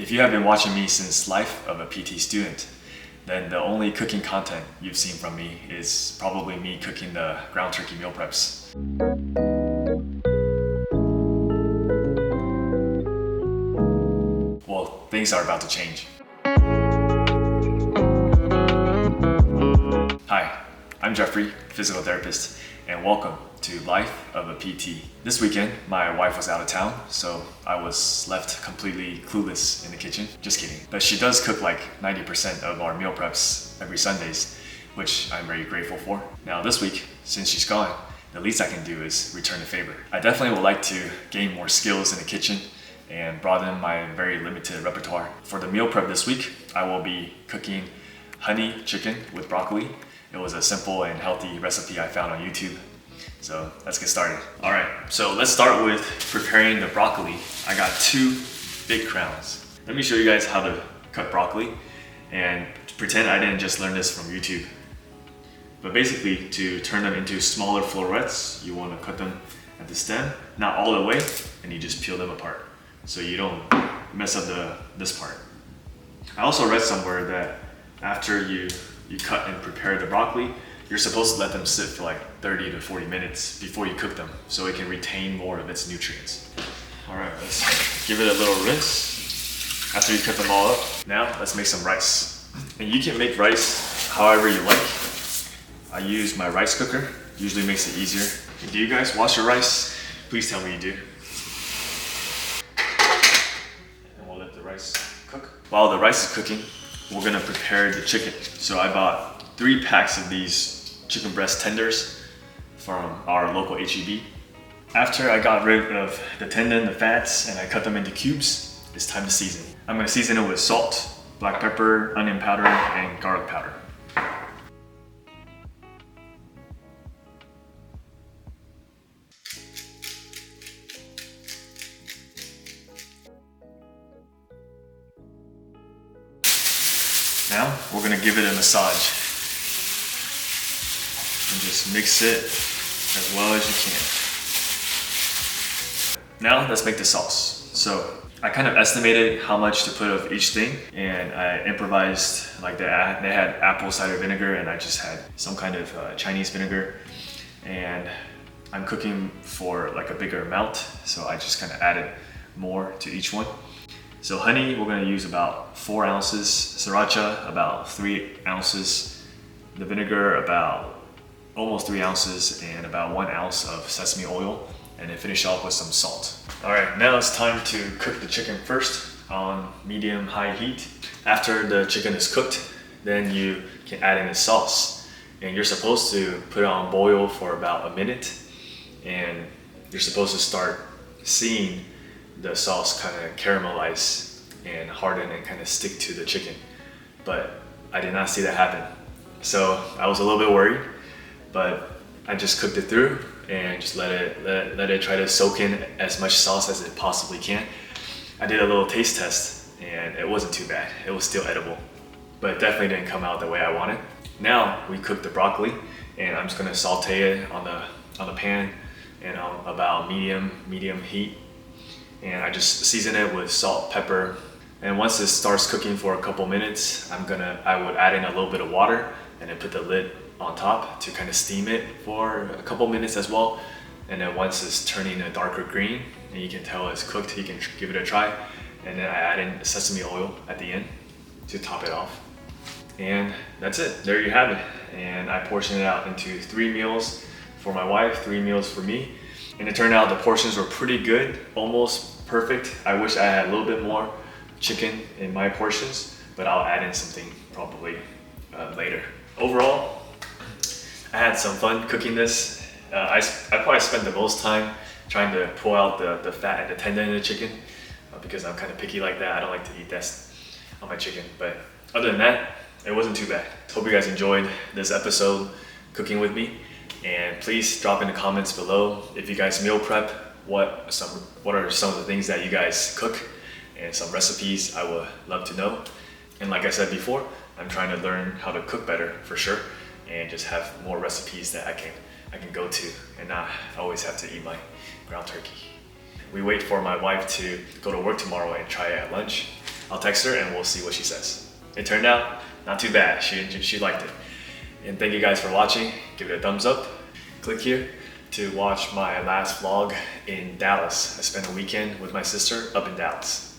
If you have been watching me since Life of a PT Student, then the only cooking content you've seen from me is probably me cooking the ground turkey meal preps. Well, things are about to change. Hi, I'm Jeffrey, physical therapist, and welcome to Life of a PT. This weekend, my wife was out of town, so I was left completely clueless in the kitchen. Just kidding. But she does cook like 90% of our meal preps every Sundays, which I'm very grateful for. Now this week, since she's gone, the least I can do is return the favor. I definitely would like to gain more skills in the kitchen and broaden my very limited repertoire. For the meal prep this week, I will be cooking honey chicken with broccoli. It was a simple and healthy recipe I found on YouTube. So let's get started. All right, so let's start with preparing the broccoli. I got 2 big crowns. Let me show you guys how to cut broccoli and pretend I didn't just learn this from YouTube. But basically, to turn them into smaller florets, you want to cut them at the stem, not all the way, and you just peel them apart so you don't mess up this part. I also read somewhere that after you cut and prepare the broccoli, you're supposed to let them sit for like 30 to 40 minutes before you cook them so it can retain more of its nutrients. All right, let's give it a little rinse after you cut them all up. Now let's make some rice. And you can make rice however you like. I use my rice cooker, usually makes it easier. Do you guys wash your rice? Please tell me you do. And we'll let the rice cook. While the rice is cooking, we're gonna prepare the chicken. So I bought 3 packs of these chicken breast tenders from our local HEB. After I got rid of the tendon, the fats, and I cut them into cubes, it's time to season. I'm gonna season it with salt, black pepper, onion powder, and garlic powder. Now we're gonna give it a massage. And just mix it as well as you can. Now let's make the sauce. So I kind of estimated how much to put of each thing, and I improvised. Like they had apple cider vinegar, and I just had some kind of Chinese vinegar. And I'm cooking for like a bigger amount, so I just kind of added more to each one. So honey, we're gonna use about 4 ounces, sriracha about 3 ounces, the vinegar about almost 3 ounces, and about 1 ounce of sesame oil, and then finish off with some salt. All right, now it's time to cook the chicken first on medium-high heat. After the chicken is cooked, then you can add in the sauce, and you're supposed to put it on boil for about a minute, and you're supposed to start seeing the sauce kind of caramelize and harden and kind of stick to the chicken. But I did not see that happen. So I was a little bit worried, but I just cooked it through and just let it try to soak in as much sauce as it possibly can. I did a little taste test and it wasn't too bad. It was still edible, but it definitely didn't come out the way I wanted. Now we cook the broccoli, and I'm just gonna saute it on the pan and on about medium heat. And I just season it with salt, pepper. And once this starts cooking for a couple minutes, I would add in a little bit of water and then put the lid on top to kind of steam it for a couple minutes as well. And then once it's turning a darker green and you can tell it's cooked, you can give it a try. And then I add in sesame oil at the end to top it off. And that's it, there you have it. And I portioned it out into 3 meals for my wife, 3 meals for me. And it turned out the portions were pretty good, almost perfect. I wish I had a little bit more chicken in my portions, but I'll add in something probably later. Overall, I had some fun cooking this. I probably spent the most time trying to pull out the fat and the tendon in the chicken because I'm kind of picky like that. I don't like to eat that on my chicken, but other than that, it wasn't too bad. Hope you guys enjoyed this episode cooking with me. And please drop in the comments below if you guys meal prep, what are some of the things that you guys cook and some recipes I would love to know. And like I said before, I'm trying to learn how to cook better for sure, and just have more recipes that I can go to and not always have to eat my ground turkey. We wait for my wife to go to work tomorrow and try it at lunch. I'll text her and we'll see what she says. It turned out not too bad. She liked it. And thank you guys for watching. Give it a thumbs up. Click here to watch my last vlog in Dallas. I spent a weekend with my sister up in Dallas.